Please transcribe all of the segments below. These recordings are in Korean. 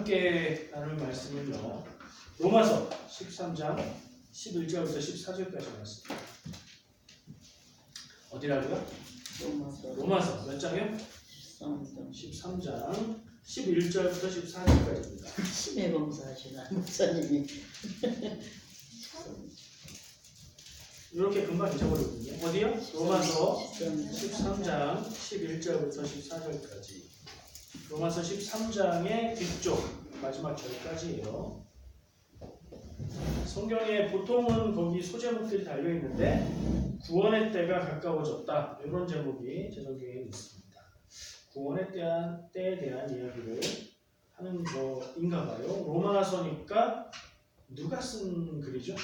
함께 나눌 말씀은요. 로마서 13장 11절부터 14절까지 말씀. 어디라고요? 로마서 몇 장이요? 13장 11절부터 14절까지입니다. 심해 봉사하시나 목사님이. 이렇게 금방 잊어버리거든요. 어디요? 로마서 13장 11절부터 14절까지. 로마서 13장의 뒤쪽 마지막 절까지예요. 성경에 보통은 거기 소제목들이 달려있는데 구원의 때가 가까워졌다, 이런 제목이 제 성경에 있습니다. 구원의 때에 대한 이야기를 하는 거인가 봐요. 로마서니까 누가 쓴 글이죠?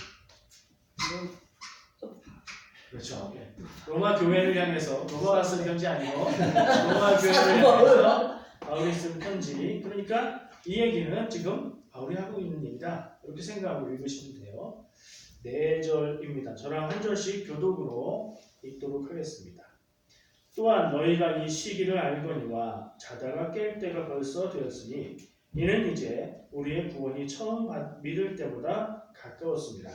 그렇죠. 예. 로마 교회를 향해서, 로마가 쓴 편지 아니고 로마 교회를 향해서 바울이 쓴 편지. 그러니까 이 얘기는 지금 바울이 하고 있는 얘기다, 이렇게 생각하고 읽으시면 돼요. 4절입니다. 저랑 한 절씩 교독으로 읽도록 하겠습니다. 또한 너희가 이 시기를 알거니와 자다가 깰 때가 벌써 되었으니 이는 이제 우리의 구원이 처음 믿을 때보다 가까웠습니다.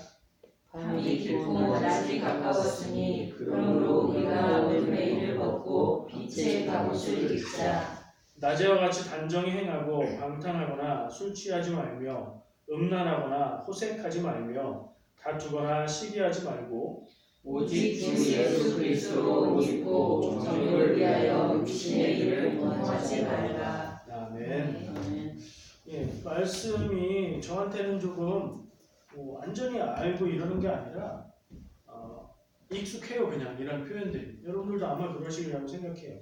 밤이 깊고 낮이 가까웠으니 그러므로 우리가 어둠의 일을 벗고 빛의 갑옷을 입자. 낮에와 같이 단정히 행하고 방탕하거나 술 취하지 말며 음란하거나 호색하지 말며 다투거나 시기하지 말고 오직 주 예수 그리스도로 옷 입고 정의를 위하여 미신의 일을 원하지 말라. 아멘. 예, 말씀이 저한테는 조금 완전히 알고 이러는 게 아니라 익숙해요. 그냥 이런 표현들이. 여러분들도 아마 그러시리라고 생각해요.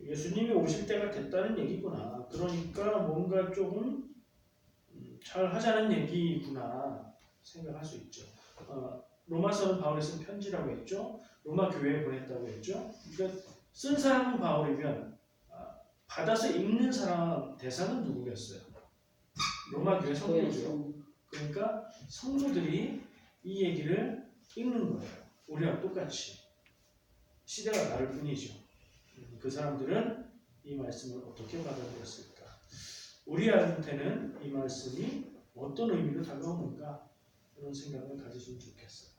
예수님이 오실 때가 됐다는 얘기구나. 그러니까 뭔가 조금 잘 하자는 얘기구나 생각할 수 있죠. 로마서는 바울이 쓴 편지라고 했죠. 로마 교회에 보냈다고 했죠. 그러니까 쓴 사람은 바울이면 받아서 읽는 사람 대상은 누구겠어요? 로마 교회 성도죠. 그러니까 성도들이 이 얘기를 읽는 거예요. 우리랑 똑같이. 시대가 다를 뿐이죠. 그 사람들은 이 말씀을 어떻게 받아들였을까? 우리한테는 이 말씀이 어떤 의미로 다가오는가? 그런 생각을 가지시면 좋겠어요.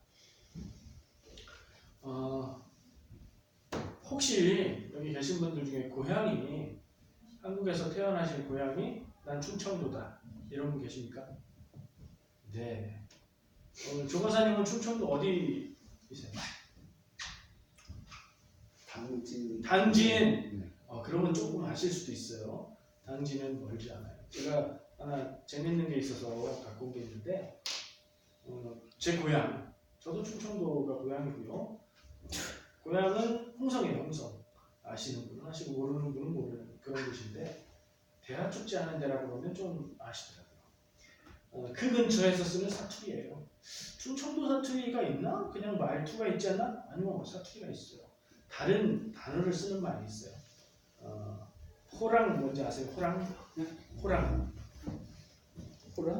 혹시 여기 계신 분들 중에 고향이, 한국에서 태어나신 고향이 난 충청도다, 이런 분 계십니까? 네. 조가사님은 충청도 어디이세요? 당진. 그러면 조금 아실 수도 있어요. 당진은 멀지 않아요. 제가 하나 재밌는 게 있어서 갖고 온 게 있는데, 제 고향, 저도 충청도가 고향이고요. 고향은 홍성이에요. 홍성. 아시는 분은 아시고 모르는 분은 모르는 그런 곳인데, 대하 춥지 않은 데라고 그러면 좀 아시더라고요. 그 근처에서 쓰는 사투리예요. 충청도 사투리가 있나? 그냥 말투가 있지 않나? 아니면 사투리가 있어요. 다른 단어를 쓰는 말이 있어요. 호랑 뭔지 아세요? 호랑.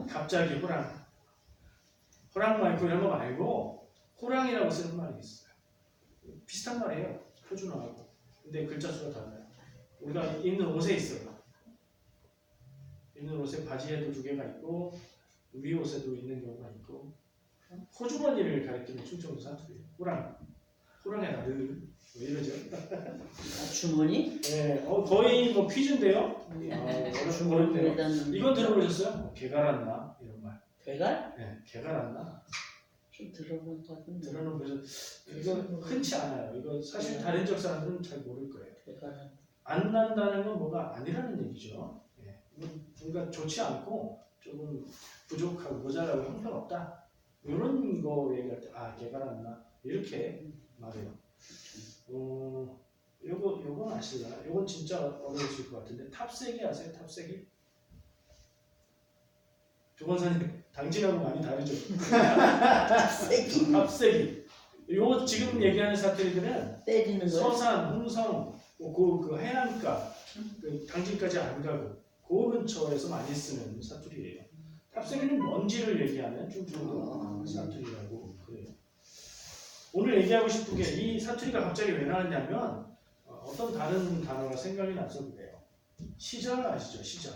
갑자기 호랑 말고 이런 거 말고 호랑이라고 쓰는 말이 있어요. 비슷한 말이에요. 표준어하고. 근데 글자 수가 달라요. 우리가 입는 옷에 있어요. 입는 옷에 바지에도 2개가 있고 위 옷에도 있는 경우가 있고, 호주머니를 가리키는 충청도 사투리예요. 호랑이다 늘. 왜 이러죠? 주머니? 네, 거의 뭐 퀴즈인데요. 어렵네요. 이건 들어보셨어요? 개가 났나? 이런 말. 개가? 네, 개가 났나? 좀 들어본 것 같은데. 들어는 이거 흔치 않아요. 이거 사실 다른 지역 사람들은 잘 모를 거예요. 개가 났다. 안 난다는 건 뭐가 아니라는 얘기죠. 네, 뭔가 좋지 않고 조금 부족하고 모자라고 형편없다, 이런 거 얘기할 때 개가 났나? 이렇게 말해요. 요건 아실려나? 요건 진짜 어려우실 것 같은데, 탑세기 아세요? 탑세기? 조건사님, 당진하고 많이 다르죠? 탑세기. 요 지금 얘기하는 사투리들은 때리는 거야? 서산, 홍성, 그 해안가, 그 당진까지 안 가고 그 근처에서 많이 쓰는 사투리예요. 탑세기는 먼지를 얘기하는 충청도 사투리라고 그래요. 오늘 얘기하고 싶은 게, 이 사투리가 갑자기 왜 나왔냐면 어떤 다른 단어가 생각이 나서 그래요. 시절 아시죠?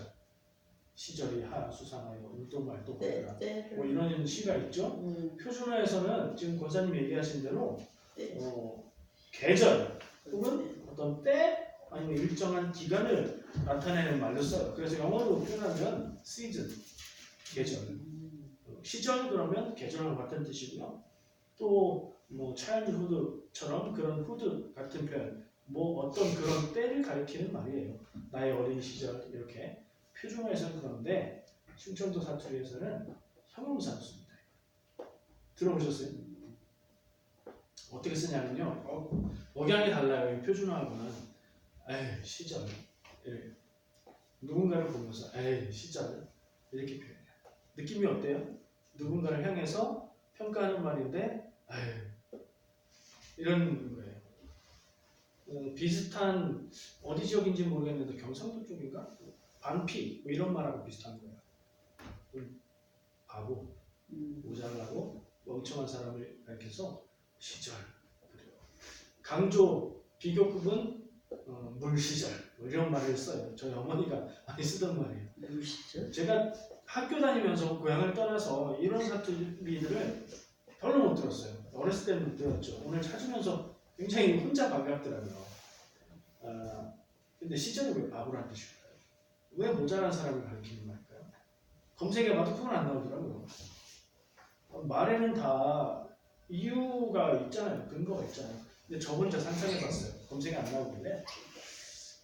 시절이 하 수상하여 울동말동 하더라. 때를. 뭐 이런 시가 있죠. 표준어에서는 지금 권사님 얘기하신 대로 때. 계절 혹은 어떤 때 아니면 일정한 기간을 나타내는 말로 써요. 그래서 영어로 표현하면 season, 계절. 시절 그러면 계절과 같은 뜻이고요. 또 뭐 차일드 후드처럼 그런 후드 같은 표현, 뭐 어떤 그런 때를 가리키는 말이에요. 나의 어린 시절 이렇게 표준어에서는 그런데 충청도 사투리에서는 형용사로 씁니다. 들어보셨어요? 어떻게 쓰냐면요. 억양이 달라요. 이 표준어하고는. 에이 시절 이렇게. 누군가를 보면서 에이 시절 이렇게 표현해요. 느낌이 어때요? 누군가를 향해서 평가하는 말인데 에이 이런 거예요. 비슷한 어디 지역인지 모르겠는데 경상도 쪽인가? 반피 뭐 이런 말하고 비슷한 거예요. 바보, 모자라고 멍청한 사람을 가리켜서 시절 그래요. 강조 비교급은 물시절 뭐 이런 말을 써요. 저희 어머니가 많이 쓰던 말이에요. 물시절? 제가 학교 다니면서 고향을 떠나서 이런 사투리들을 별로 못 들었어요. 어렸을 때는 들었죠. 오늘 찾으면서 굉장히 혼자 반갑더라고요. 근데 시절이 왜 바보란 뜻일까요? 왜 모자란 사람을 가리키는 말일까요? 검색해봐도 그건 안 나오더라고요. 말에는 다 이유가 있잖아요. 근거가 있잖아요. 근데 저 혼자 상상해봤어요. 검색이 안 나오길래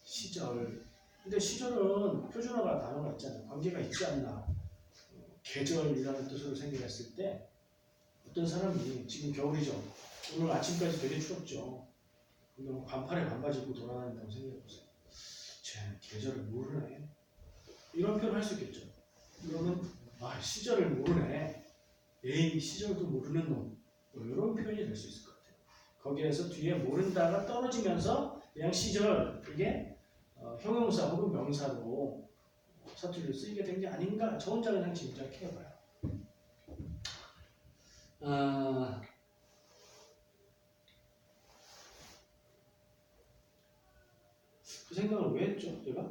시절. 근데 시절은 표준어가 단어가 있잖아요. 관계가 있지 않나. 계절이라는 뜻으로 생각했을 때 어떤 사람이 지금 겨울이죠. 오늘 아침까지 되게 추웠죠. 그러면 반팔에 반바지 입고 돌아다닌다고 생각해보세요. 쟤 계절을 모르네. 이런 표현을 할 수 있겠죠. 그러면 아 시절을 모르네. 에이 시절도 모르는 놈. 뭐 이런 표현이 될 수 있을 것 같아요. 거기에서 뒤에 모른다가 떨어지면서 그냥 시절 이게 형용사 혹은 명사로 사투리를 쓰이게 된 게 아닌가. 저 혼자 그냥 짐작해봐요. 그 생각을 왜 했죠, 제가?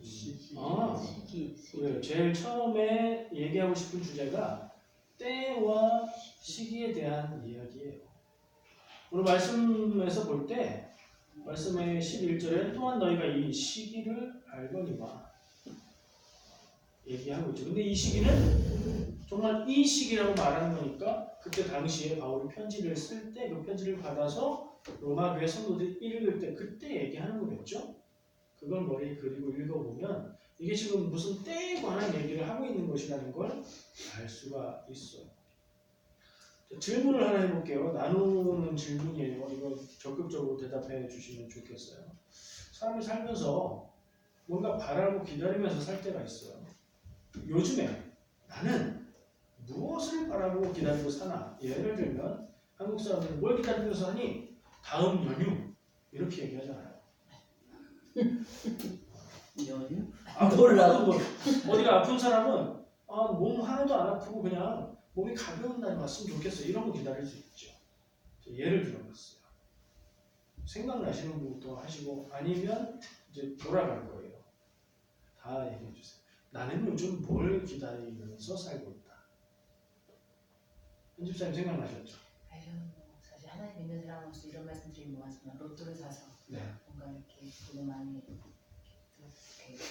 시기. 그래요. 제일 처음에 얘기하고 싶은 주제가 때와 시기에 대한 이야기예요. 오늘 말씀에서 볼 때 말씀의 11절에 또한 너희가 이 시기를 알거니와 얘기하고 있죠. 근데 이 시기는 정말 이 시기라고 말하는 거니까 그때 당시에 바울이 편지를 쓸 때 그 편지를 받아서 로마 교회 성도들이 읽을 때 그때 얘기하는 거겠죠. 그걸 머리에 그리고 읽어보면 이게 지금 무슨 때에 관한 얘기를 하고 있는 것이라는 걸 알 수가 있어요. 질문을 하나 해볼게요. 나누는 질문이에요. 이거 적극적으로 대답해 주시면 좋겠어요. 사람이 살면서 뭔가 바라고 기다리면서 살 때가 있어요. 요즘에 나는 무엇을 바라고 기다리고 사나? 예를 들면 한국 사람들은 뭘 기다리면서 하니? 다음 연휴 이렇게 얘기하잖아요. 연휴? 몰라. 어디가 아픈 사람은 몸 하나도 안 아프고 그냥 몸이 가벼운 날이 왔으면 좋겠어. 이런 거 기다릴 수 있죠. 예를 들어봤어요. 생각나시는 분부터 하시고 아니면 이제 돌아갈 거예요. 다 얘기해 주세요. 나는 요즘 뭘 기다리면서 살고 있다. 편집사님 생각나셨죠? 아유, 사실 하나님 믿는 사람으로서 이런 말씀 드리면 고맙지만 로또를 사서 네. 뭔가 이렇게 돈을 많이 이렇게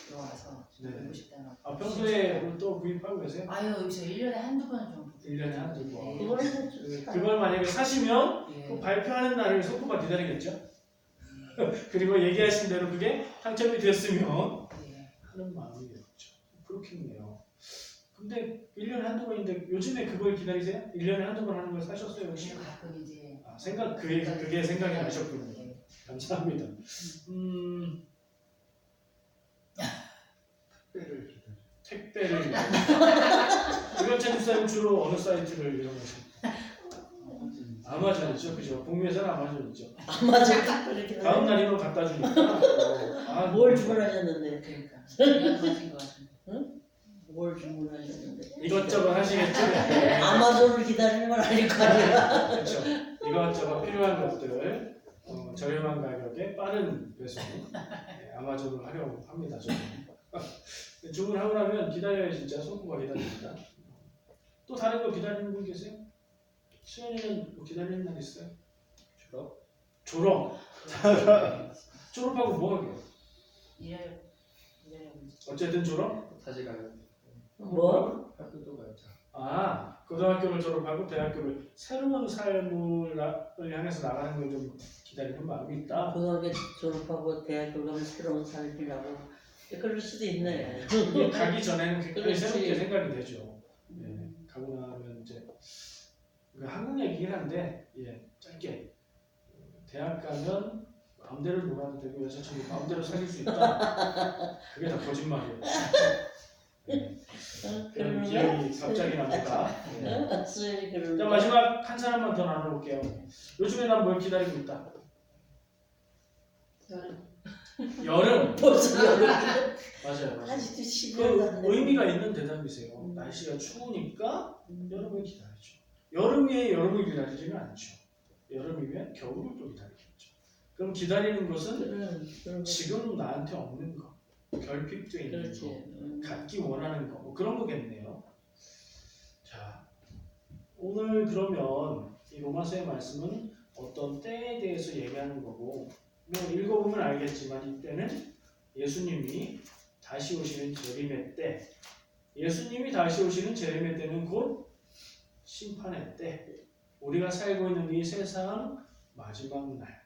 들어와서 네. 보고 싶다는 평소에 또 구입하고 계세요? 아유, 여기서 1년에 한두 번 정도 1년에 한두 번. 네. 그걸 만약에 사시면 예. 그 발표하는 날을 손꼽아 기다리겠죠? 그리고 얘기하신 대로 그게 당첨이 됐으면 예. 하는 마음이겠죠. 그렇겠네요. 근데 1년에 한두 번인데 요즘에 그걸 기다리세요? 1년에 한두 번 하는 걸 사셨어요? 혹시? 가끔 이제 그게 생각이 나셨군요. 예. 감사합니다. 택배를 유현찬 집사님 주로 어느 사이트를 이용하십니까? 아마존이죠, 그죠? 북미에서는 아마존이죠. 아마존 그렇게 다음 날이면 갖다 주니까. 뭘 주문하셨는데? 그러니까 중요한 것인 것 같은데. 뭘 주문하셨는데? 이것저것 하시겠죠? 아마존을 기다리는 건 아닐 거 아니야. 그렇죠. 이것저것 필요한 것들 저렴한 가격에 빠른 배송 아마존을 활용합니다. 저는. 주문하고 나면 기다려야 진짜 손꼽아 기다립니다. 또 다른 거 기다리는 분 계세요? 시연이는 뭐 기다리는 날 있어요? 졸업. 졸업하고 뭐 하게요? 일해요. 어쨌든 졸업? 다시 가요. 뭐? 학교도 가요. 고등학교를 졸업하고 대학교를 새로운 삶을 향해서 나가는 걸 좀 기다리는 마음이 있다. 고등학교 졸업하고 대학교 가면 새로운 삶이라고 그럴 수도 있네. 이게 가기 전에는 굉장히 그렇지. 새롭게 생각이 되죠. 가고 나면 이제 한국 얘기긴 한데 짧게 대학 가면 마음대로 놀아도 되고 여자친구 마음대로 사귈 수 있다. 그게 다 거짓말이에요. 그런 기억이 갑자기 납니다. 수연이 그런 자, 마지막 한 사람만 더 나눠볼게요. 요즘에 난 뭘 기다리고 있다? 여름. 벌써 여름이 맞아요. 아직도 그 10년 안 의미가 있는 대답이세요. 날씨가 추우니까 여름을 기다리죠. 여름에 여름을 기다리지는 않죠. 여름이면 겨울을 또 기다리겠죠. 그럼 기다리는 것은 지금 나한테 없는 거, 결핍돼 있는 그렇지. 거, 갖기 원하는 거, 뭐 그런 거겠네요. 자, 오늘 그러면 이 로마서의 말씀은 어떤 때에 대해서 얘기하는 거고, 뭐 읽어보면 알겠지만 이때는 예수님이 다시 오시는 재림의 때, 예수님이 다시 오시는 재림의 때는 곧 심판의 때, 우리가 살고 있는 이 세상 마지막 날,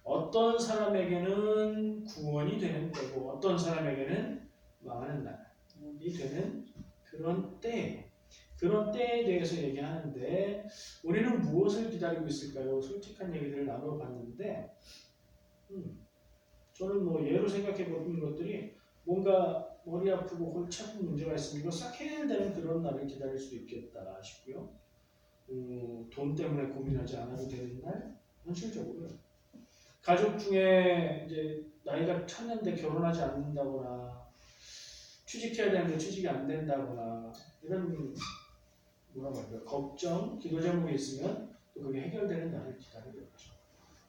어떤 사람에게는 구원이 되는 때고 어떤 사람에게는 망하는 날이 되는 그런 때, 그런 때에 대해서 얘기하는데 우리는 무엇을 기다리고 있을까요? 솔직한 얘기들을 나눠봤는데 저는 뭐 예로 생각해 보는 것들이 뭔가 머리 아프고 골치 아픈 문제가 있으면 이거 싹 해결되는 그런 날을 기다릴 수 있겠다 싶고요. 돈 때문에 고민하지 않아도 되는 날, 현실적으로 가족 중에 이제 나이가 찼는데 결혼하지 않는다거나 취직해야 되는데 취직이 안 된다거나 이런 뭐라고 할까요? 걱정, 기도 제목이 있으면 또 그게 해결되는 날을 기다리겠죠.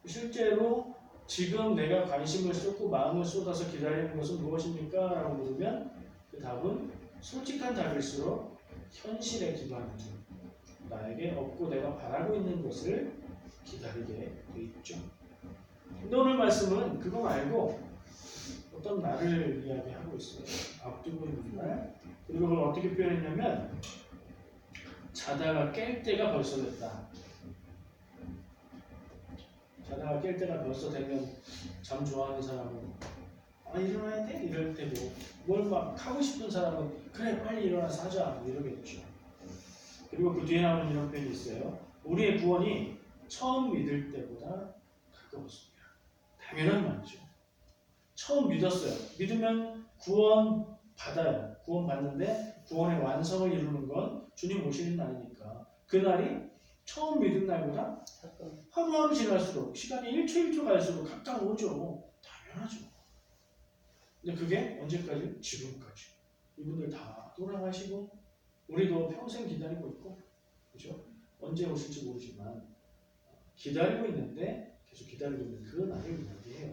실제로 지금 내가 관심을 쏟고 마음을 쏟아서 기다리는 것은 무엇입니까? 라고 물으면 그 답은 솔직한 답일수록 현실에 기반한 나에게 없고 내가 바라고 있는 것을 기다리게 돼 있죠. 근데 오늘 말씀은 그거 말고 어떤 날을 이야기하고 있어요. 앞두고 있는 날. 그리고 그걸 어떻게 표현했냐면 자다가 깰 때가 벌써 됐다. 자다가 깰 때가 벌써 되면 잠 좋아하는 사람은 일어나야 돼? 이럴 테고 뭘 막 하고 싶은 사람은 그래 빨리 일어나서 하자 이러겠죠. 그리고 그 뒤에 나오는 이런 표현이 있어요. 우리의 구원이 처음 믿을 때보다 가까웠습니다. 당연한 말이죠. 처음 믿었어요. 믿으면 구원 받아요. 구원 받는데 구원의 완성을 이루는 건 주님 오시는 날이니까 그 날이 처음 믿은 날보다 하루하루 지날수록 시간이 1초 1초 갈수록 가까워오죠. 당연하죠. 근데 그게 언제까지? 지금까지. 이분들 다 돌아가시고 우리도 평생 기다리고 있고 그죠? 언제 오실지 모르지만 기다리고 있는데 계속 기다리고 있는 그 날을 이야기해요.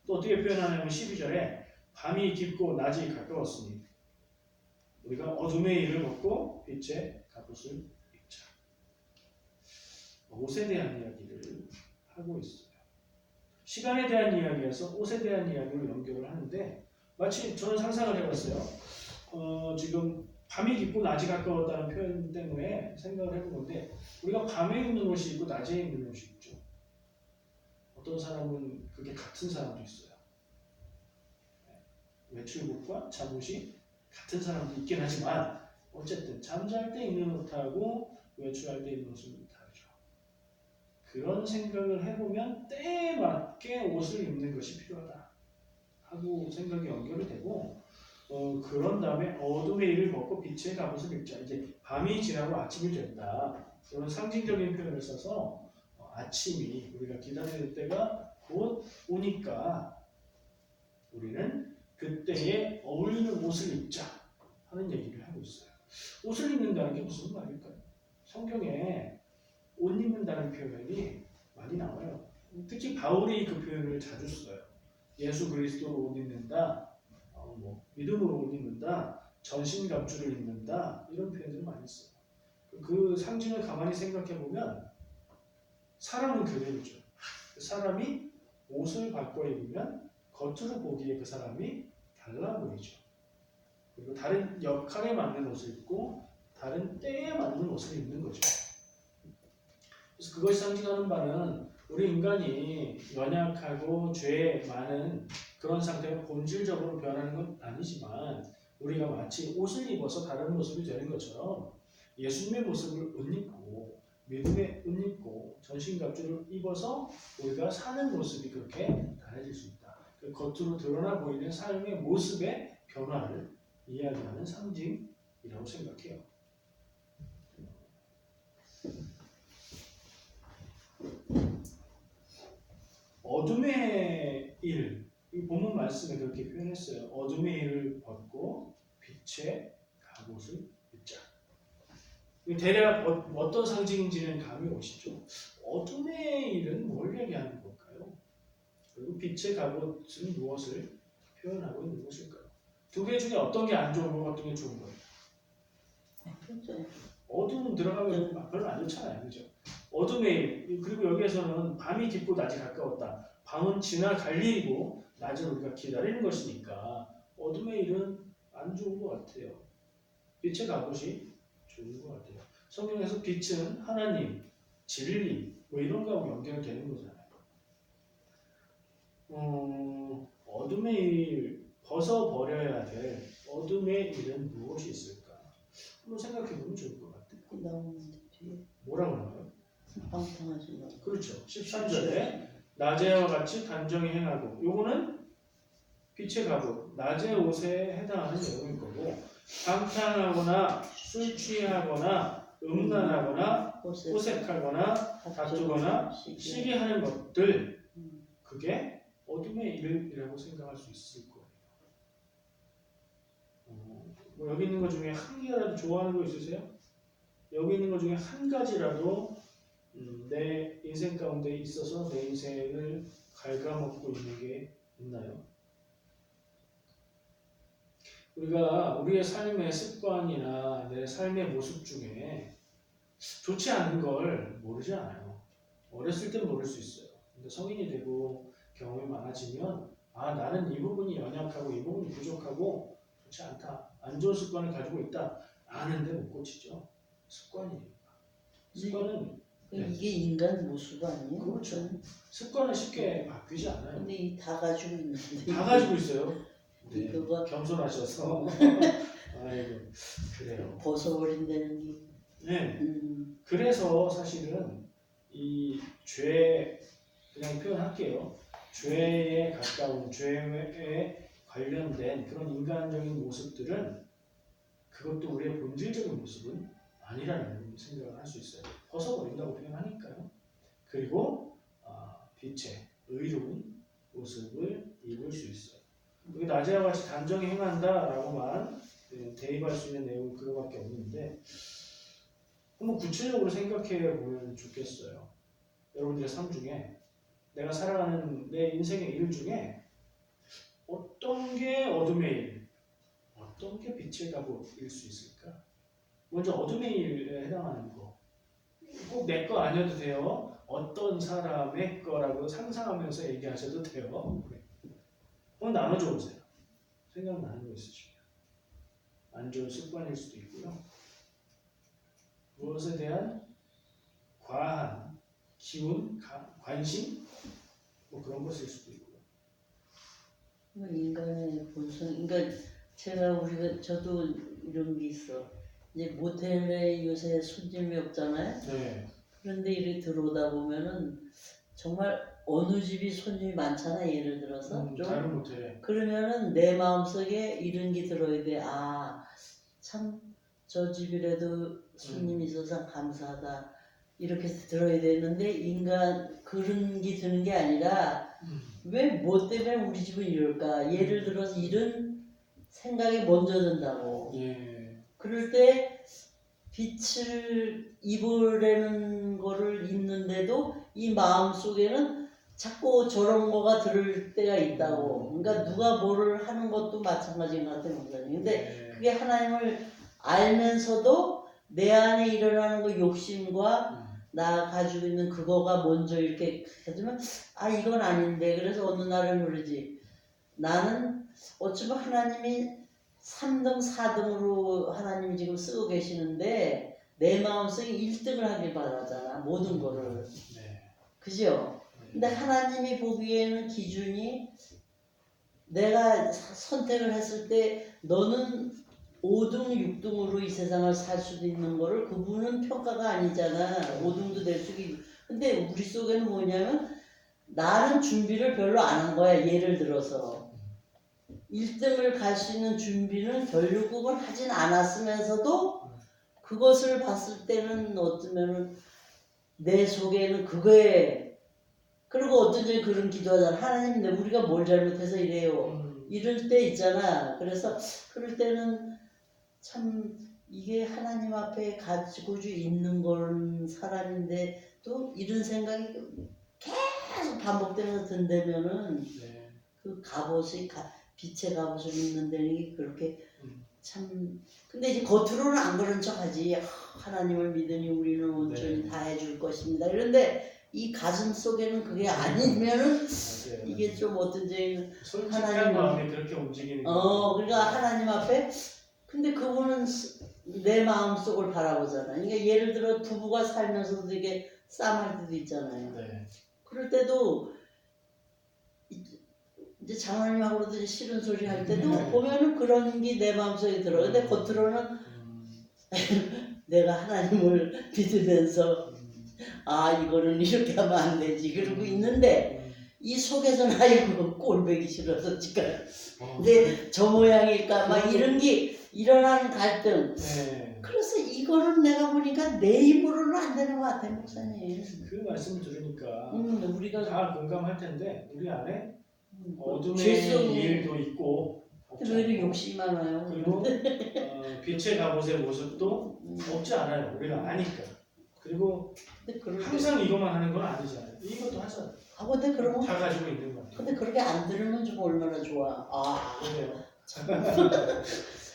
또 어떻게 표현하냐면 12절에 밤이 깊고 낮이 가까웠으니 우리가 어둠의 일을 벗고 빛의 갑옷을 입자. 옷에 대한 이야기를 하고 있어요. 시간에 대한 이야기에서 옷에 대한 이야기로 연결을 하는데 마치 저는 상상을 해봤어요. 지금 밤이 깊고 낮이 가까웠다는 표현 때문에 생각을 해보는데 우리가 밤에 입는 옷이 있고 낮에 입는 옷이 있죠. 어떤 사람은 그게 같은 사람도 있어요. 외출복과 잠옷이 같은 사람도 있긴 하지만 어쨌든 잠잘 때 입는 옷하고 외출할 때 입는 옷은 다르죠. 그런 생각을 해보면 때에 맞게 옷을 입는 것이 필요하다 하고 생각이 연결이 되고 그런 다음에 어둠의 일을 벗고 빛의 갑옷을 입자. 이제 밤이 지나고 아침이 된다. 그런 상징적인 표현을 써서 아침이 우리가 기다리는 때가 곧 오니까 우리는 그때에 어울리는 옷을 입자 하는 얘기를 하고 있어요. 옷을 입는다는 게 무슨 말일까요? 성경에 옷 입는다는 표현이 많이 나와요. 특히 바울이 그 표현을 자주 써요. 예수 그리스도로 옷 입는다, 믿음으로 옷 입는다, 전신갑주를 입는다 이런 표현들을 많이 써요. 그 상징을 가만히 생각해 보면 사람은 그대로죠. 사람이 옷을 바꿔 입으면 겉으로 보기에 그 사람이 달라 보이죠. 그리고 다른 역할에 맞는 옷을 입고 다른 때에 맞는 옷을 입는 거죠. 그래서 그것이 상징하는 바는 우리 인간이 연약하고 죄 많은 그런 상태가 본질적으로 변하는 건 아니지만 우리가 마치 옷을 입어서 다른 모습이 되는 것처럼 예수님의 모습을 옷 입고 믿음의 옷 입고 전신갑주를 입어서 우리가 사는 모습이 그렇게 달라질 수 있다. 그 겉으로 드러나 보이는 삶의 모습의 변화를 이야기하는 상징이라고 생각해요. 어둠의 일, 이 본문 말씀에 그렇게 표현했어요. 어둠의 일을 벗고 빛의 갑옷을 입자. 대략 어떤 상징인지는 감이 오시죠? 어둠의 일은 뭘 얘기하는 걸까요? 그리고 빛의 갑옷은 무엇을 표현하고 있는 것일까요? 두 개 중에 어떤 게 안 좋은 거고 어떤 게 좋은 거예요? 그렇죠. 어둠 들어가면 별로 안 좋잖아요. 그죠? 어둠의 일, 그리고 여기에서는 밤이 깊고 낮이 가까웠다. 밤은 지나갈 일이고 낮은 우리가 기다리는 것이니까 어둠의 일은 안 좋은 것 같아요. 빛의 갑옷이 좋은 것 같아요. 성경에서 빛은 하나님, 진리 뭐 이런 거하고 연결되는 거잖아요. 어둠의 일, 벗어버려야 될 어둠의 일은 무엇이 있을까? 한번 생각해보면 좋을 것 같아요. 나오는데 뒤에 뭐라고 나와요? 방탕하신 거. 그렇죠. 13절에 낮에와 같이 단정히 행하고, 요거는 빛의 갑옷, 낮의 옷에 해당하는 내용일 거고, 방탕하거나 술 취하거나 음란하거나 호색하거나 다투거나 시기하는 것들, 그게 어둠의 일이라고 생각할 수 있을 거예요. 뭐 여기 있는 것 중에 한 개라도 좋아하는 거 있으세요? 여기 있는 것 중에 한 가지라도 내 인생 가운데 있어서 내 인생을 갉아먹고 있는 게 있나요? 우리가 우리의 삶의 습관이나 내 삶의 모습 중에 좋지 않은 걸 모르지 않아요. 어렸을 땐 모를 수 있어요. 근데 성인이 되고 경험이 많아지면 나는 이 부분이 연약하고 이 부분이 부족하고 좋지 않다. 안 좋은 습관을 가지고 있다. 아는데 못 고치죠. 습관이니까. 습관은 이게 인간 모습 아니에요? 그렇죠. 습관은 쉽게 바뀌지 않아요. 근데 이 다 가지고 있는데. 다 가지고 있어요. 네, 그거 겸손하셔서. 아이고, 그래요. 벗어버린다는 게. 네. 그래서 사실은 이 죄, 그냥 표현할게요. 죄에 가까운, 죄에 관련된 그런 인간적인 모습들은 그것도 우리의 본질적인 모습은 아니라는 생각을 할 수 있어요. 벗어버린다고 표현하니까요. 그리고 빛의 의로운 모습을 입을 수 있어요. 여기 낮에와 같이 단정히 행한다라고만 대입할 수 있는 내용은 그거밖에 없는데 한번 구체적으로 생각해 보면 좋겠어요. 여러분들의 삶 중에 내가 살아가는 내 인생의 일 중에 어떤 게 어둠의 일, 어떤 게 빛의 갑옷일 수 있을까? 먼저 어둠의 일에 해당하는 거. 꼭 내 거 아니어도 돼요. 어떤 사람의 거라고 상상하면서 얘기하셔도 돼요. 한번 나눠줘 보세요. 생각나는 거 있으시면. 안 좋은 습관일 수도 있고요. 무엇에 대한 과한 기운, 관심 뭐 그런 것일 수도 있고요. 인간의 본성. 그러니까 저도 이런 게 있어. 이제 모텔에 요새 손님이 없잖아요. 네. 그런데 이렇게 들어오다 보면은 정말 어느 집이 손님이 많잖아. 예를 들어서 좀 다른 모텔에. 그러면은 내 마음속에 이런 게 들어야 돼. 참 저 집이라도 손님이 있어서 감사하다. 이렇게 들어야 되는데 인간 그런 게 드는 게 아니라 왜 뭐 때문에 우리 집은 이럴까? 예를 들어서 이런 생각이 먼저 든다고. 예. 그럴 때 빛을 입으려는 거를 입는데도 이 마음 속에는 자꾸 저런 거가 들을 때가 있다고. 그러니까 누가 뭐를 하는 것도 마찬가지인 것 같아요, 목사님. 근데 네. 그게 하나님을 알면서도 내 안에 일어나는 그 욕심과 나 가지고 있는 그거가 먼저 이렇게 해주면 아 이건 아닌데. 그래서 어느 날은 그러지. 나는 어쩌면 하나님이 3등, 4등으로 하나님이 지금 쓰고 계시는데 내 마음속에 1등을 하길 바라잖아. 모든 거를. 네. 그죠? 근데 하나님이 보기에는 기준이 내가 선택을 했을 때 너는 5등, 6등으로 이 세상을 살 수도 있는 거를 그분은 평가가 아니잖아. 5등도 될 수도 있고. 근데 우리 속에는 뭐냐면 나는 준비를 별로 안 한 거야. 예를 들어서 1등을 갈 수 있는 준비는 결국은 하진 않았으면서도 그것을 봤을 때는 어쩌면은 내 속에는 그거에 그리고 어떤 적에 그런 기도하잖아. 하나님, 내 우리가 뭘 잘못해서 이래요. 이럴 때 있잖아. 그래서 그럴 때는 참 이게 하나님 앞에 가지고 있는 건 사람인데 또 이런 생각이 계속 반복되면서 든다면은 네. 그 갑옷이 빛의 갑옷을 입는다는 게 그렇게 참 근데 이제 겉으로는 안 그런 척하지. 하나님을 믿으니 우리는 온전히 네. 다 해줄 것입니다. 그런데 이 가슴 속에는 그게 아니면은 맞아요. 이게 좀 어떤지 솔직한 하나님은- 마음이 그렇게 움직이는 거예요. 그러니까 하나님 앞에 근데 그분은 내 마음 속을 바라보잖아. 그러니까 예를 들어 부부가 살면서도 이게 싸움할 때도 있잖아요. 네. 그럴 때도 이제 장로님하고도 이제 싫은 소리 할 때도 보면은 그런 게 내 마음속에 들어. 근데 겉으로는 내가 하나님을 믿으면서 아 이거는 이렇게 하면 안 되지 그러고 있는데 이 속에서는 아이고 꼴보기 싫어서 지금 근데 저 모양일까 막 이런 게 일어나는 갈등. 네. 그래서 이거를 내가 보니까 내 입으로는 안 되는 것 같아요, 목사님. 그 말씀을 들으니까 우리가 다 공감할 텐데 우리 안에 어둠의 죄성 일도 있고 없지 왜 이렇게 않고, 욕심이 많아요? 그리고 빛의 갑옷의 모습도 없지 않아요. 우리가 아니까. 그리고 근데 그럴 때 항상 이것만 하는 건 아니잖아요. 이것도 하잖아요. 근데 그런 거 다 가지고 있는 거 같아요. 근데 그렇게 안 들으면 좀 얼마나 좋아. 그래요.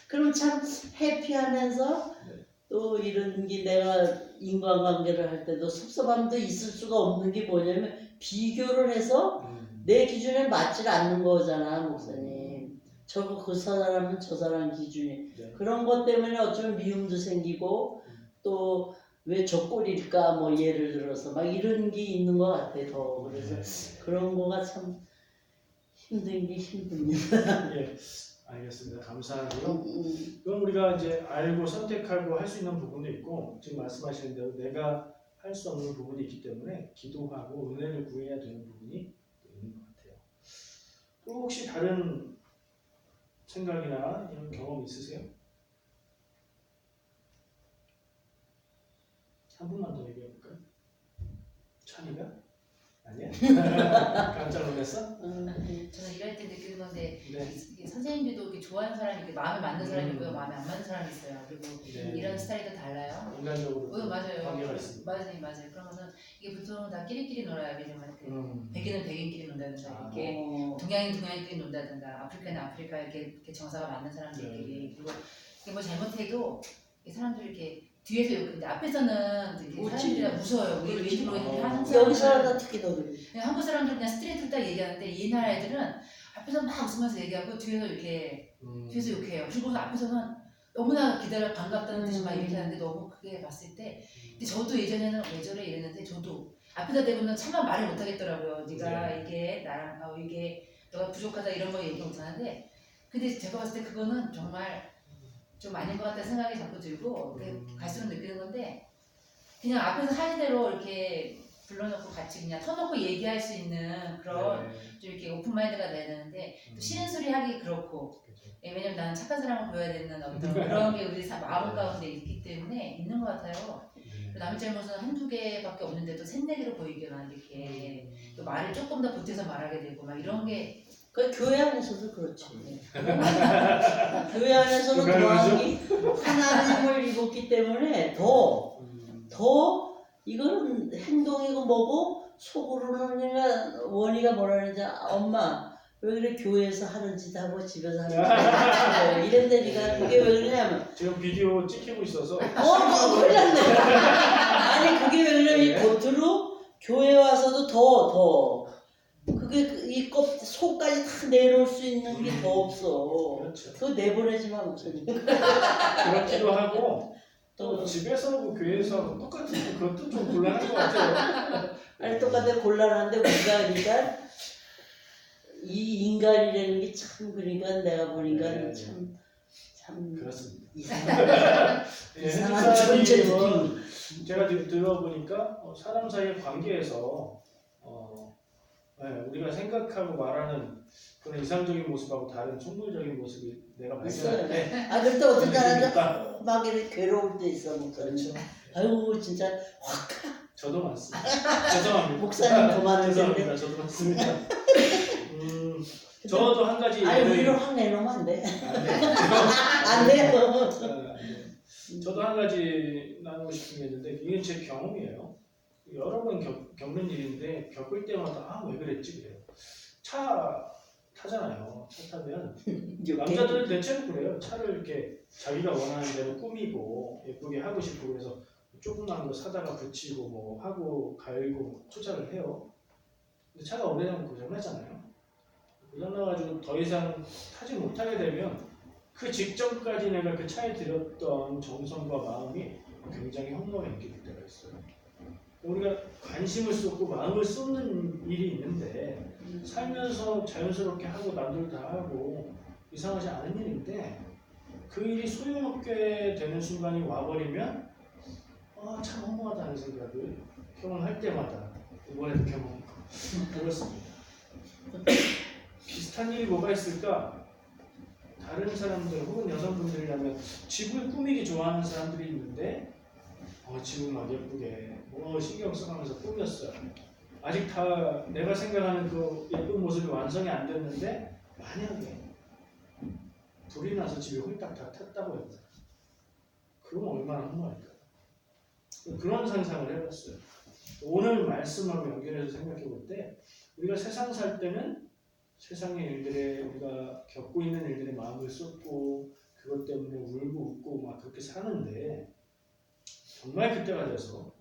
그럼 참 해피하면서 네. 또 이런 게 내가 인간관계를 할 때도 섭섭함도 있을 수가 없는 게 뭐냐면 비교를 해서 내 기준에 맞지 않는 거잖아, 목사님. 저거 그 사람은 저 사람 기준이. 네. 그런 것 때문에 어쩌면 미움도 생기고 또 왜 저 꼴일까 뭐 예를 들어서 막 이런 게 있는 것 같아 더. 그래서 그런 거가 참 힘든 게 힘듭니다. 예, 알겠습니다. 감사하고요. 그럼 우리가 이제 알고 선택하고 할 수 있는 부분도 있고 지금 말씀하시는 대로 내가 할 수 없는 부분이 있기 때문에 기도하고 은혜를 구해야 되는 부분이 있는 것 같아요. 또 혹시 다른 생각이나 이런 경험 있으세요? 한 분만 더 얘기해 볼까요? 찬이가? 아니야? 깜짝 놀랐어? 저는 일할 때 느끼는 건데 네. 이게 선생님들도 이렇게 좋아하는 사람이 이렇게 마음에 맞는 사람이 있고요, 마음에 안 맞는 사람이 있어요. 그리고 네. 이런 스타일도 달라요. 인간적으로 맞아요. 관계가 있습니다. 맞아요. 그런 것은 이게 보통 다 끼리끼리 놀아요. 왜냐면 백인은 백인끼리 논다든가 이렇게 동양인 동양인끼리 논다든가 아프리카는 아프리카 이렇게 정서가 맞는 사람들끼리. 그리고 이게 뭐 잘못해도 이 사람들이 이렇게 뒤에서 욕하는데 앞에서는 이렇게 사람들이 다 무서워요. 왜 왠지 모르겠는데 한국 여기 사람들은 사람들 특히 더 그래. 그냥 한국 사람들은 그냥 스트레이트로 딱 얘기하는데 이 나라 애들은 앞에서 막 웃으면서 얘기하고 뒤에서 이렇게 뒤에서 욕해요. 그리고 앞에서는 너무나 기다려 반갑다는 듯이 막 얘기하는데 너무 크게 봤을 때 근데 저도 예전에는 왜 저래 이랬는데 저도 앞에다 대고는 차마 말을 못 하겠더라고요. 네가 이게 나랑 이게 너가 부족하다 이런 거 얘기 못 하는데 근데 제가 봤을 때 그거는 정말 좀 아닌 것 같다는 생각이 자꾸 들고 갈수록 느끼는 건데 그냥 앞에서 하는 대로 이렇게 불러놓고 같이 그냥 터놓고 얘기할 수 있는 그런 좀 이렇게 오픈마인드가 돼야 되는데 또 싫은 소리 하기 그렇고 왜냐면 나는 착한 사람을 보여야 되는 어떤 그런 게 우리 마음 가운데 있기 때문에 있는 것 같아요. 남의 잘못은 한두 개밖에 없는데도 셋네 개로 보이게만 이렇게 또 말을 조금 더 보태서 말하게 되고 막 이런 게 그 교회 안에서도 그렇지. 교회 안에서는 도함이 하나님을 입었기 때문에 더 이거는 행동이고 뭐고 속으로는 그냥 원희가 뭐라 그러지? 엄마 왜 그래 교회에서 하는 짓 하고 집에서 하는 짓 하고 이랬다니까. 그게 왜 그러냐면 지금 비디오 찍히고 있어서 큰일 났네. 아니 그게 왜 그러냐면 이 겉으로 교회 와서도 더 그게 이 속까지 다 내놓을 수 있는 게 더 없어. 그렇죠. 그거 내보내지 마 목사님. 그렇기도 하고 또 또 집에서 하고 교회에서 하고 똑같은 그것도 좀 곤란한 것 같아요. 아니 똑같아 곤란한데 우리가 그러니까 이 인간이라는 게 참 그러니까 내가 보니까 네, 참 그렇습니다. 이상한 예, 이상한 현지사님은 존재들이 제가 들어보니까 사람 사이의 관계에서 우리가 생각하고 말하는 그런 이상적인 모습하고 다른 속물적인 모습이 내가 있어요. 발견할 때 아 그럴 때 어떤 사람은 있다. 막 이렇게 괴로울 때 있어 목사님. 그렇죠. 아유 진짜 저도 많습니다. 죄송합니다. 목사님 그만하세요. 죄송합니다. 저도 많습니다. 저도 한 가지 아니 위로 확 내놓으면 안 돼. 안 안 돼요. 저도 한 가지 나누고 싶은 게 있는데 이건 제 경험이에요. 여러 번 겪는 일인데 겪을 때마다 왜 그랬지 그래요. 차 타잖아요. 차 타면 남자들은 대체로 그래요. 차를 이렇게 자기가 원하는 대로 꾸미고 예쁘게 하고 싶고 그래서 조그만 거 사다가 붙이고 뭐 하고 갈고 투자를 해요. 근데 차가 오래되면 고장나잖아요. 고장나가지고 더 이상 타지 못하게 되면 그 직전까지 내가 그 차에 들였던 정성과 마음이 굉장히 헛먹여질 때가 있어요. 우리가 관심을 쏟고 마음을 쏟는 일이 있는데 살면서 자연스럽게 하고 남들 다 하고 이상하지 않은 일인데 그 일이 소용없게 되는 순간이 와버리면 참 허무하다는 생각을 경험할 때마다 이번에도 경험하고 그렇습니다. 비슷한 일이 뭐가 있을까? 다른 사람들 혹은 여성분들이라면 집을 꾸미기 좋아하는 사람들이 있는데 집을 막 예쁘게 신경 써가면서 꾸몄어요. 아직 다 내가 생각하는 그 예쁜 모습이 완성이 안 됐는데 만약에 불이 나서 집이 홀딱 다 탔다고 해요. 그럼 얼마나 허무할까요? 그런 상상을 해봤어요. 오늘 말씀하고 연결해서 생각해 볼 때 우리가 세상 살 때는 세상의 일들에 우리가 겪고 있는 일들에 마음을 쏟고 그것 때문에 울고 웃고 막 그렇게 사는데 정말 그때가 돼서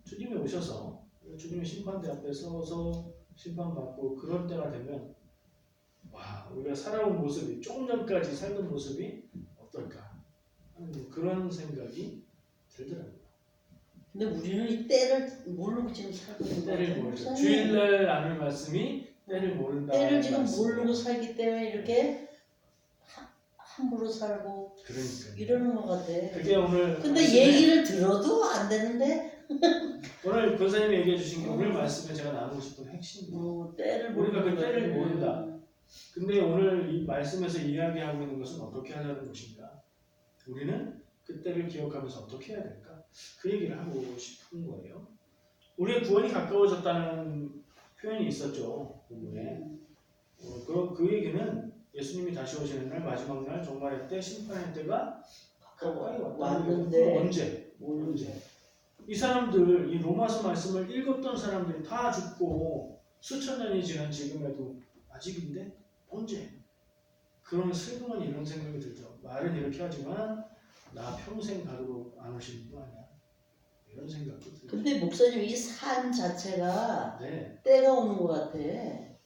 주님이 오셔서 주님의 심판대 앞에 서서 심판받고 그런 때가 되면 우리가 살아온 모습이 조금 전까지 살던 모습이 어떨까 하는 그런 생각이 들더라고요. 근데 우리는 이 때를 모르고 지금 살고 있는 때를 거예요. 모르죠. 목사님. 주일날 나눌 말씀이 때를 모른다. 때를 지금 모르고 살기 때문에 이렇게 함부로 살고 그러니까 이러는 것 같아. 그게 오늘 근데 말씀에- 얘기를 들어도 안 되는데 오늘 권사님이 얘기해 주신 게 오늘 말씀에 제가 나누고 싶은 핵심이에요. 때를 우리가 모르는 그 때를 거지. 모른다. 근데 오늘 이 말씀에서 이야기하고 있는 것은 어떻게 하자는 것인가? 우리는 그 때를 기억하면서 어떻게 해야 될까? 그 얘기를 하고 싶은 거예요. 우리의 구원이 가까워졌다는 표현이 있었죠. 본문에. 그 얘기는 예수님이 다시 오시는 날 마지막 날 종말의 때 심판의 때가 가까이 왔는데 언제? 이 사람들 이 로마서 말씀을 읽었던 사람들이 다 죽고 수천 년이 지난 지금에도 아직인데 언제? 그러면 슬그머니 이런 생각이 들죠. 말은 이렇게 하지만 나 평생 가도록 안 오시는 거 아니야? 이런 생각도 들죠. 근데 목사님 이 삶 자체가 네, 때가 오는 것 같아.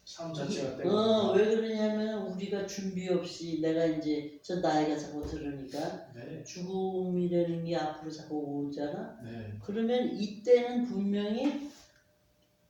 삶 자체가 때가 왜 그러냐면 우리가 준비 없이 내가 이제 저 나이가 자꾸 들으니까 네, 죽음이라는 게 앞으로 자꾸 오잖아. 네, 그러면 이때는 분명히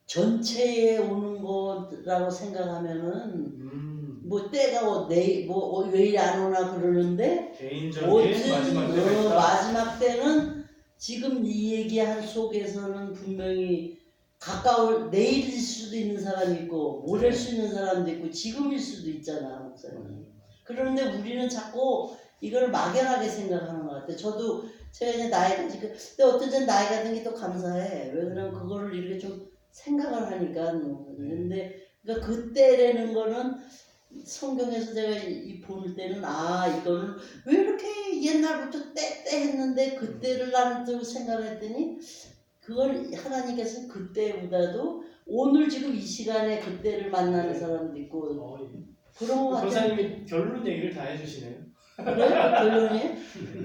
전체에 오는 거라고 생각하면은 뭐 때가 왜 이리 안 오나 그러는데 개인적인 마지막 때가 있다. 마지막 때는 지금 이 얘기한 속에서는 분명히 가까울 내일일 수도 있는 사람이 있고 모레일 수 있는 사람도 있고 지금일 수도 있잖아 목사님. 그런데 우리는 자꾸 이걸 막연하게 생각하는 것 같아. 저도 제가 이제 나이가 지금 근데 어떤 전 나이가 든 게 또 감사해. 왜 그러면 그거를 이렇게 좀 생각을 하니까 근데 그러니까 그때라는 거는 성경에서 제가 이 볼 때는 이거는 왜 이렇게 옛날부터 때 했는데 그때를 나는 또 생각했더니 그걸 하나님께서는 그때보다도 오늘 지금 이 시간에 그때를 만나는 네. 사람도 있고 예. 그런 거 같아요. 권사님이 결론 얘기를 다 해주시네요. 그래? 결론이?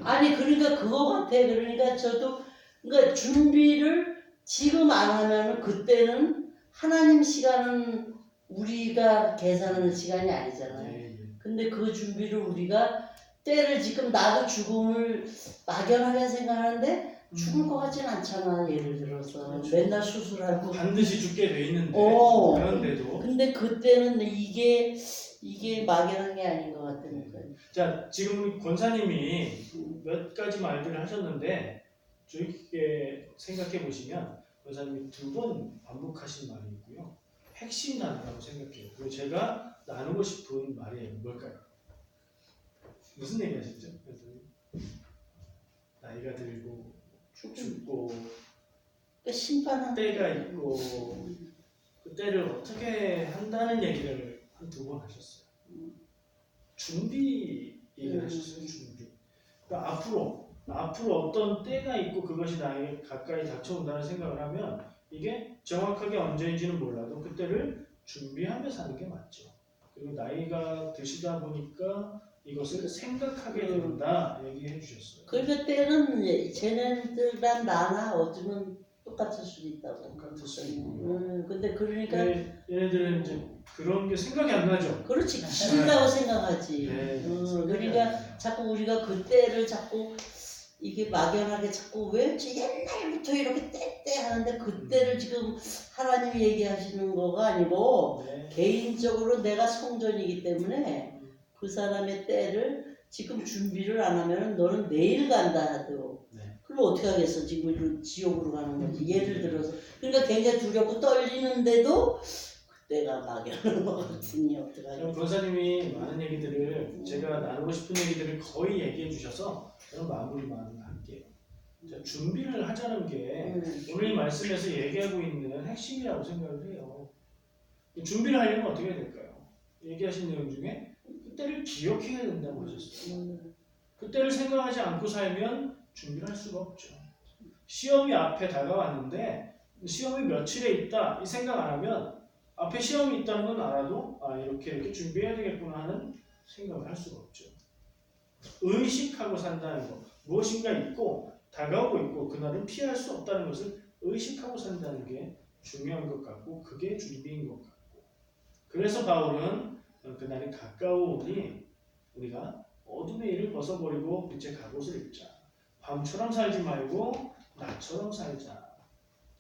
아니 그러니까 그거 같아. 그러니까 저도 그러니까 준비를 지금 안 하면은 그때는 하나님 시간은 우리가 계산하는 시간이 아니잖아요. 예, 예. 근데 그 준비를 우리가 때를 지금 나도 죽음을 막연하게 생각하는데 죽을 것 같진 않잖아. 예를 들어서 그렇죠. 맨날 수술하고 반드시 죽게 돼 있는데 어. 그런데도 근데 그때는 이게 막연한 게 아닌 것 같으니까. 자 지금 우리 권사님이 몇 가지 말들을 하셨는데 주의깊게 생각해 보시면 권사님이 2번 반복하신 말이 있고요. 핵심 단어라고 생각해요. 그리고 제가 나누고 싶은 말이 뭘까요? 무슨 얘기 하셨죠? 나이가 들고 죽고 그러니까 심판한 때가 있고 그 때를 어떻게 한다는 얘기를 한 2번 하셨어요. 준비 얘기를 하셨어요. 준비. 그러니까 앞으로 어떤 때가 있고 그것이 나에게 가까이 닥쳐온다는 생각을 하면 이게 정확하게 언제인지는 몰라도 그때를 준비하며 사는 게 맞죠. 그리고 나이가 드시다 보니까 이것을 생각하게 된다 얘기해 주셨어요. 그러니까 때는 쟤네들랑 나나 어쩌면 똑같을 수도 있다고. 똑같을 수 있고. 근데 그러니까 얘네들은 이제 그런 게 생각이 안 나죠. 그렇지 길다고 생각하지. 네, 그러니까 자꾸 우리가 그때를 자꾸 이게 막연하게 자꾸 왜 옛날부터 이렇게 때 하는데 그때를 지금 하나님이 얘기하시는 거가 아니고 네. 개인적으로 내가 성전이기 때문에 그 사람의 때를 지금 준비를 안 하면 너는 내일 간다 하도 네. 그럼 어떻게 하겠어. 지금 지옥으로 가는 거지. 예를 들어서 그러니까 굉장히 두렵고 떨리는데도 그때가 막연한 것 같으니 어떻게 하겠어. 권사님이 많은 얘기들을 제가 나누고 싶은 얘기들을 거의 얘기해 주셔서 저는 마무리만 할게요. 자, 준비를 하자는 게 오늘 이 말씀에서 얘기하고 있는 핵심이라고 생각을 해요. 준비를 하려면 어떻게 해야 될까요? 얘기하신 내용 중에 그때를 기억해야 된다고 하셨어요. 그때를 생각하지 않고 살면 준비를 할 수가 없죠. 시험이 앞에 다가왔는데 시험이 며칠에 있다 이 생각 안 하면 앞에 시험이 있다는 건 알아도 이렇게 준비해야 되겠구나 하는 생각을 할 수가 없죠. 의식하고 산다는 것, 무엇인가 있고 다가오고 있고 그날은 피할 수 없다는 것을 의식하고 산다는 게 중요한 것 같고 그게 준비인 것 같고 그래서 바울은 그날이 가까우니 우리가 어둠의 일을 벗어버리고 빛의 갑옷을 입자. 밤처럼 살지 말고 낮처럼 살자.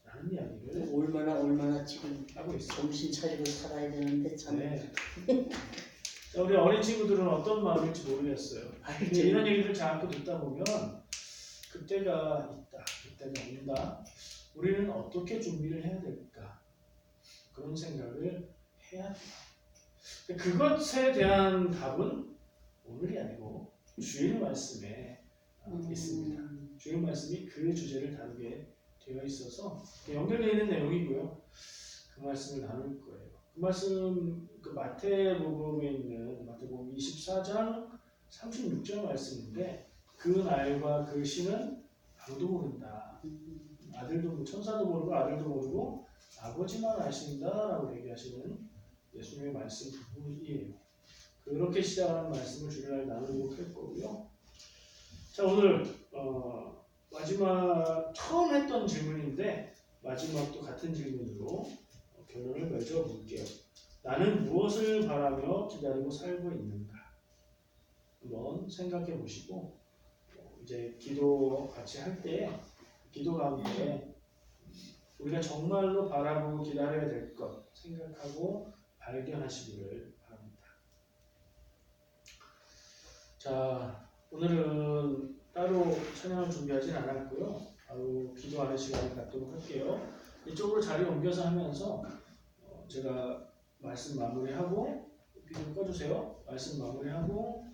라는 이야기를 얼마나 지금 하고 있어요. 정신 차리고 살아야 되는데 참. 네. 자, 우리 어린 친구들은 어떤 마음일지 모르겠어요. 이제 이런 얘기를 자꾸 듣다 보면 그때가 있다, 그때가 온다. 우리는 어떻게 준비를 해야 될까? 그런 생각을 해야 돼요. 그것에 대한 답은 오늘이 아니고 주일 말씀에 있습니다. 주일 말씀이 그 주제를 다루게 되어 있어서 연결되어 있는 내용이고요. 그 말씀을 나눌 거예요. 그 말씀 그 마태복음에 있는 마태복음 24장 36절 말씀인데 그 날과 그 시는 아무도 모른다. 아들도 천사도 모르고 아들도 모르고 아버지만 아신다라고 얘기하시는 예수님의 말씀 부분이에요. 그렇게 시작하는 말씀을 주일날 나누도록 할 거고요. 자 오늘 마지막 처음 했던 질문인데 마지막도 같은 질문으로 결론을 맺어볼게요. 나는 무엇을 바라며 기다리고 살고 있는가? 한번 생각해 보시고 이제 기도 같이 할 때 기도 가운데 우리가 정말로 바라보고 기다려야 될 것 생각하고 발견하시기를 바랍니다. 자 오늘은 따로 찬양을 준비하진 않았고요. 바로 기도하는 시간을 갖도록 할게요. 이쪽으로 자리 옮겨서 하면서 제가 말씀 마무리하고 비디오 꺼주세요. 말씀 마무리하고